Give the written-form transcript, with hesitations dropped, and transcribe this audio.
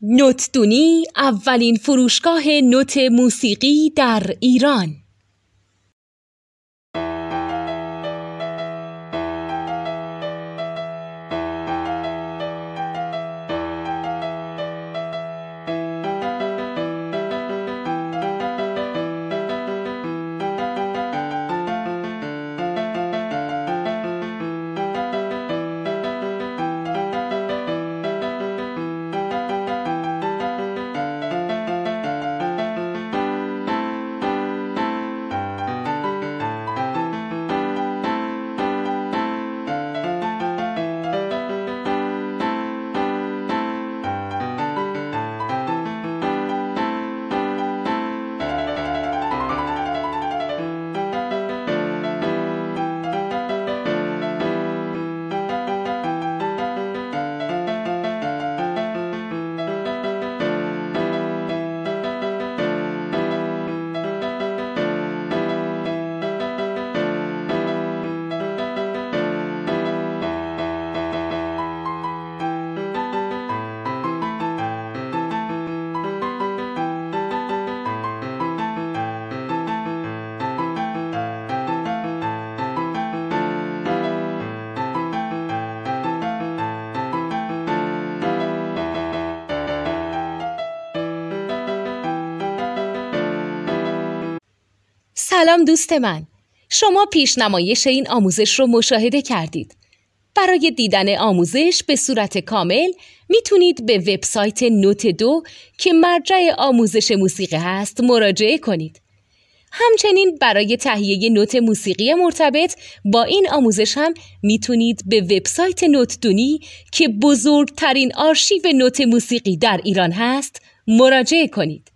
نوتدونی اولین فروشگاه نوت موسیقی در ایران. سلام دوست من، شما پیشنمایش این آموزش رو مشاهده کردید. برای دیدن آموزش به صورت کامل میتونید به وبسایت نوت 2 که مرجع آموزش موسیقی هست مراجعه کنید. همچنین برای تهیه نوت موسیقی مرتبط با این آموزش هم میتونید به وبسایت نوتدونی که بزرگترین آرشیو نوت موسیقی در ایران هست مراجعه کنید.